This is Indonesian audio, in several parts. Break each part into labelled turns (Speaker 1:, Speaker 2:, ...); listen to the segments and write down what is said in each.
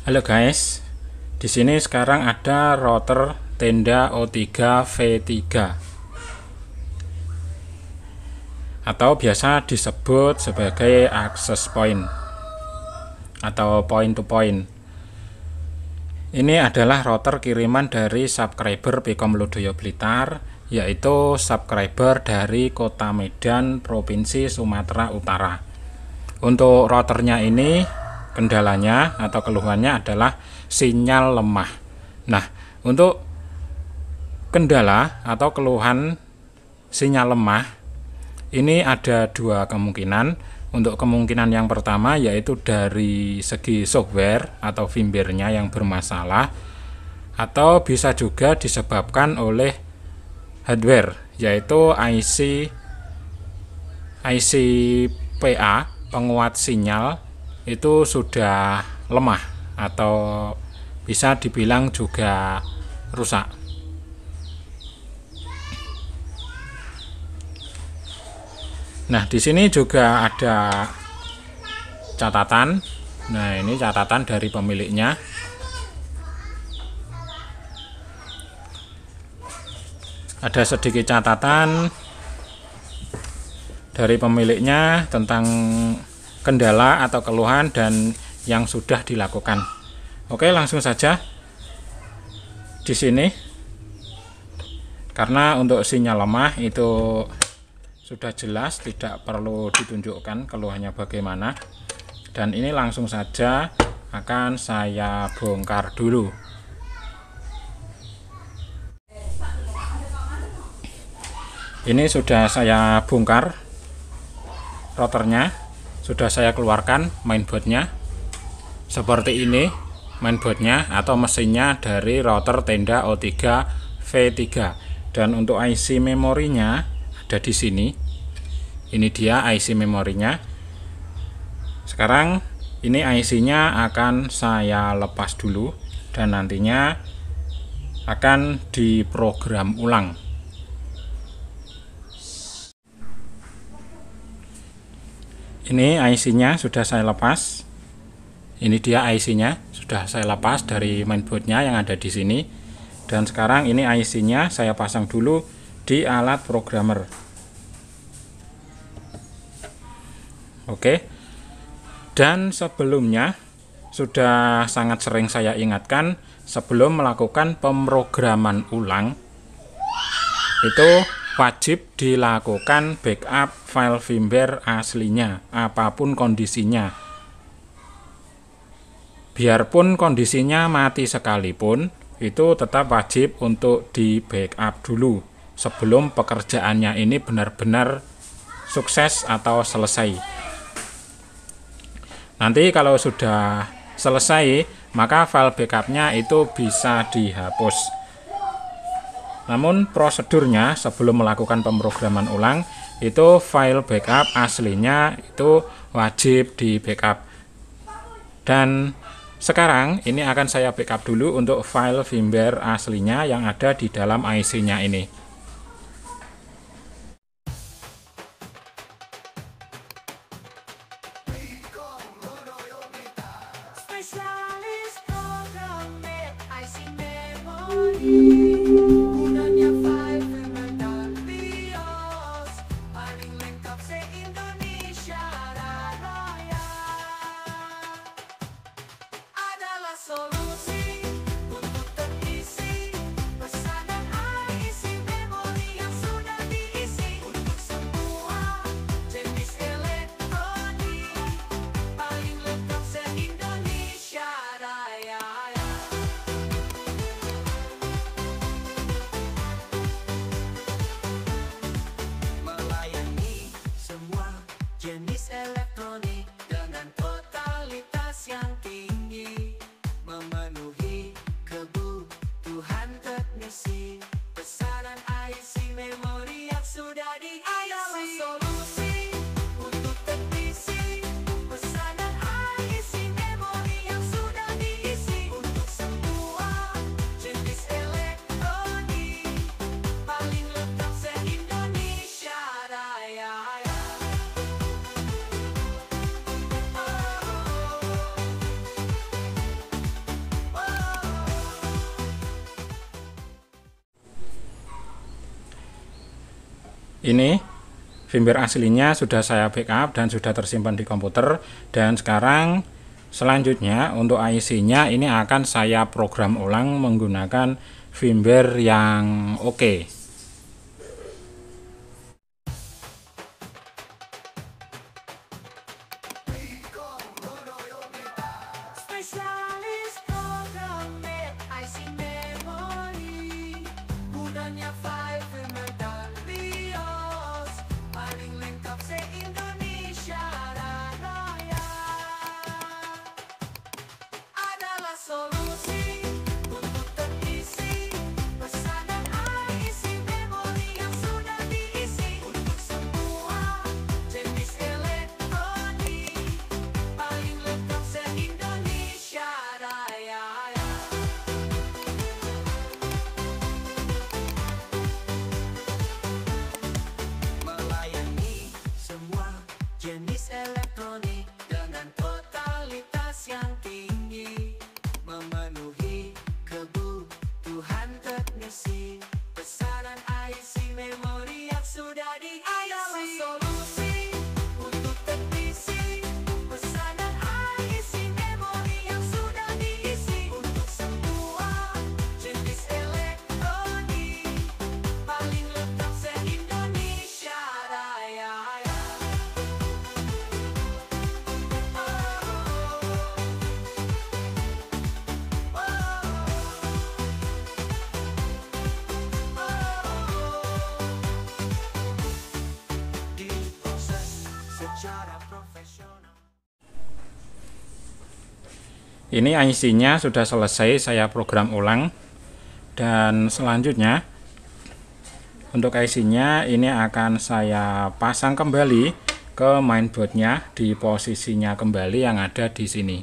Speaker 1: Halo guys, di sini sekarang ada router tenda O3 V3 atau biasa disebut sebagai access point atau point to point. Ini adalah router kiriman dari subscriber Pkom Ludoyo Blitar, yaitu subscriber dari Kota Medan, Provinsi Sumatera Utara. Untuk routernya ini kendalanya atau keluhannya adalah sinyal lemah. Nah, untuk kendala atau keluhan sinyal lemah ini ada dua kemungkinan. Untuk kemungkinan yang pertama yaitu dari segi software atau firmware-nya yang bermasalah, atau bisa juga disebabkan oleh hardware, yaitu IC PA penguat sinyal itu sudah lemah atau bisa dibilang juga rusak. Nah, di sini juga ada catatan. Nah, ini catatan dari pemiliknya. Ada sedikit catatan dari pemiliknya tentang kendala atau keluhan dan yang sudah dilakukan. Oke, langsung saja di sini. Karena untuk sinyal lemah itu sudah jelas, tidak perlu ditunjukkan keluhannya bagaimana. Dan ini langsung saja akan saya bongkar dulu. Ini sudah saya bongkar routernya. Sudah saya keluarkan mainboardnya. Seperti ini mainboardnya atau mesinnya dari router tenda O3 V3. Dan untuk IC memorinya ada di sini. Ini dia IC memorinya. Sekarang ini IC-nya akan saya lepas dulu dan nantinya akan diprogram ulang. Ini IC-nya sudah saya lepas. Ini dia IC-nya sudah saya lepas dari mainboardnya yang ada di sini. Dan sekarang ini IC-nya saya pasang dulu di alat programmer. Oke. Dan sebelumnya sudah sangat sering saya ingatkan, sebelum melakukan pemrograman ulang itu wajib dilakukan backup file firmware aslinya, apapun kondisinya. Biarpun kondisinya mati sekalipun, itu tetap wajib untuk di backup dulu sebelum pekerjaannya ini benar-benar sukses atau selesai. Nanti kalau sudah selesai, maka file backupnya itu bisa dihapus. Namun prosedurnya sebelum melakukan pemrograman ulang itu file backup aslinya itu wajib di backup. Dan sekarang ini akan saya backup dulu untuk file firmware aslinya yang ada di dalam IC-nya ini. Ini firmware aslinya sudah saya backup dan sudah tersimpan di komputer. Dan sekarang selanjutnya untuk IC-nya ini akan saya program ulang menggunakan firmware yang oke.
Speaker 2: Spesialis programmer IC memori, gunanya file firmware dan BIOS, paling lengkap se-Indonesia Raya. Adalah solusi untuk terisi pesanan IC memori yang sudah diisi untuk semua jenis elektronik, paling lengkap se-Indonesia Raya. Melayani semua jenis elektronik dengan totalitas yang tinggi, memenuhi kebutuhan teknisi pesanan IC memori yang sudah diisi. Adalah solusi untuk teknisi pesanan IC memori yang sudah diisi untuk semua jenis elektronik, paling lengkap se-Indonesia Raya. Diproses secara profesional.
Speaker 1: Ini IC-nya sudah selesai saya program ulang. Dan selanjutnya untuk IC-nya ini akan saya pasang kembali ke mainboard-nya di posisinya kembali yang ada di sini.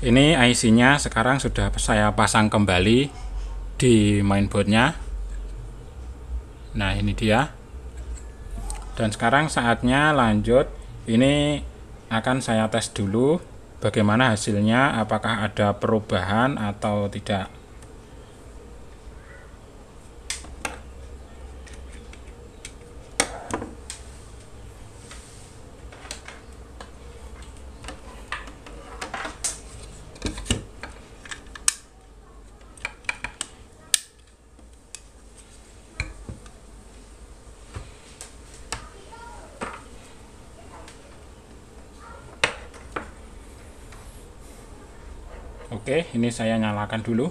Speaker 1: Ini IC-nya sekarang sudah saya pasang kembali di mainboard-nya. Nah, ini dia. Dan sekarang saatnya lanjut. Ini akan saya tes dulu bagaimana hasilnya, apakah ada perubahan atau tidak. Oke, ini saya nyalakan dulu.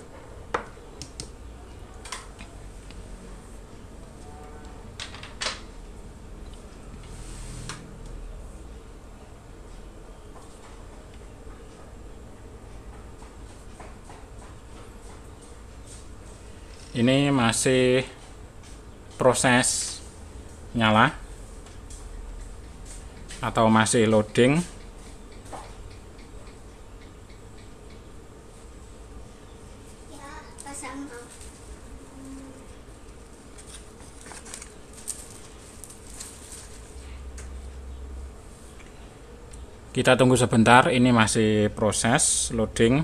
Speaker 1: Ini masih proses nyala atau masih loading. Kita tunggu sebentar, ini masih proses loading.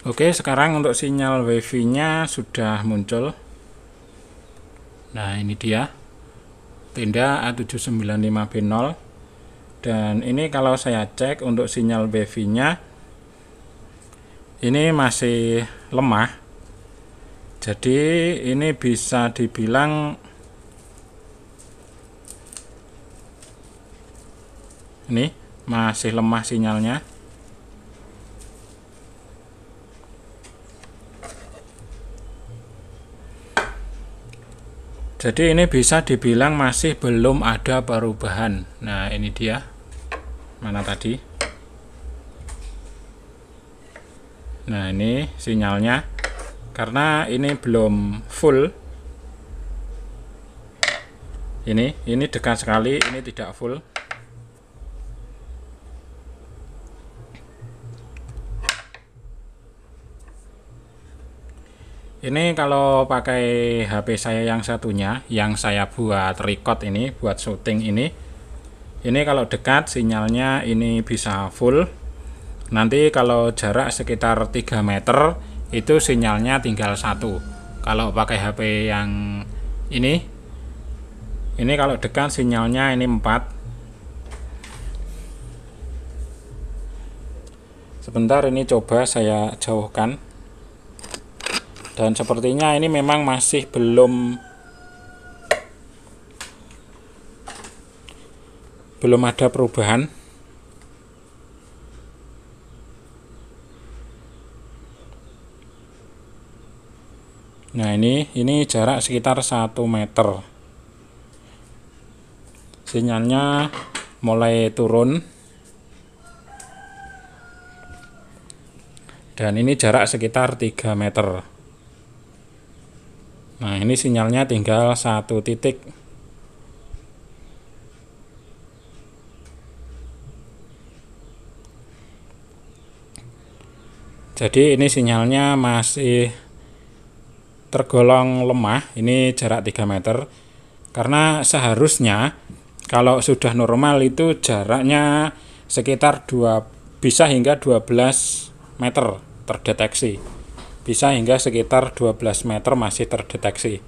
Speaker 1: Oke, sekarang untuk sinyal WiFi-nya sudah muncul. Nah, ini dia. Tenda A795B0. Dan ini kalau saya cek untuk sinyal WiFi-nya ini masih lemah. Jadi ini bisa dibilang ini masih lemah sinyalnya. Jadi ini bisa dibilang masih belum ada perubahan. Nah, ini dia. Mana tadi? Nah, ini sinyalnya. Karena ini belum full. Ini dekat sekali, ini tidak full. Ini kalau pakai HP saya yang satunya, yang saya buat record ini, buat syuting ini kalau dekat sinyalnya ini bisa full. Nanti kalau jarak sekitar 3 meter itu sinyalnya tinggal 1. Kalau pakai HP yang ini kalau dekat sinyalnya ini 4. Sebentar, ini coba saya jauhkan. Dan sepertinya ini memang masih belum ada perubahan. Nah, ini jarak sekitar 1 meter. Sinyalnya mulai turun. Dan ini jarak sekitar 3 meter. Nah, ini sinyalnya tinggal 1 titik. Jadi ini sinyalnya masih tergolong lemah. Ini jarak 3 meter. Karena seharusnya kalau sudah normal itu jaraknya sekitar bisa hingga 12 meter terdeteksi. Bisa hingga sekitar 12 meter masih terdeteksi.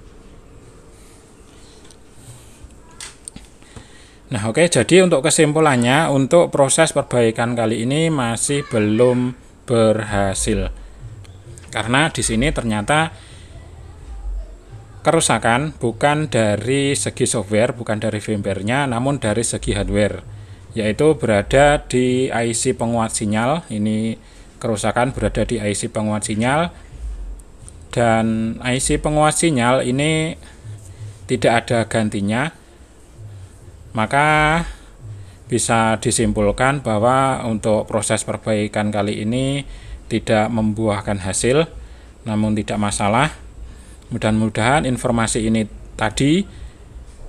Speaker 1: Nah, oke, jadi untuk kesimpulannya, untuk proses perbaikan kali ini masih belum berhasil. Karena di sini ternyata kerusakan bukan dari segi software, bukan dari firmware-nya, namun dari segi hardware, yaitu berada di IC penguat sinyal. Ini kerusakan berada di IC penguat sinyal. Dan IC penguat sinyal ini tidak ada gantinya, maka bisa disimpulkan bahwa untuk proses perbaikan kali ini tidak membuahkan hasil, namun tidak masalah. Mudah-mudahan informasi ini tadi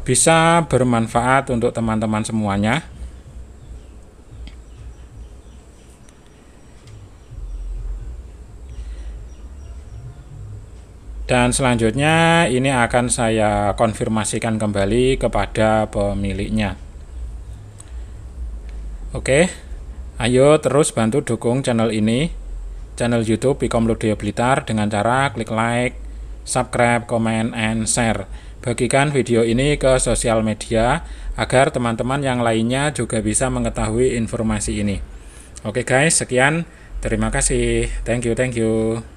Speaker 1: bisa bermanfaat untuk teman-teman semuanya. Dan selanjutnya ini akan saya konfirmasikan kembali kepada pemiliknya. Oke, ayo terus bantu dukung channel ini, channel YouTube Pikom Lodaya Blitar, dengan cara klik like, subscribe, comment, and share. Bagikan video ini ke sosial media agar teman-teman yang lainnya juga bisa mengetahui informasi ini. Oke guys, sekian. Terima kasih. Thank you.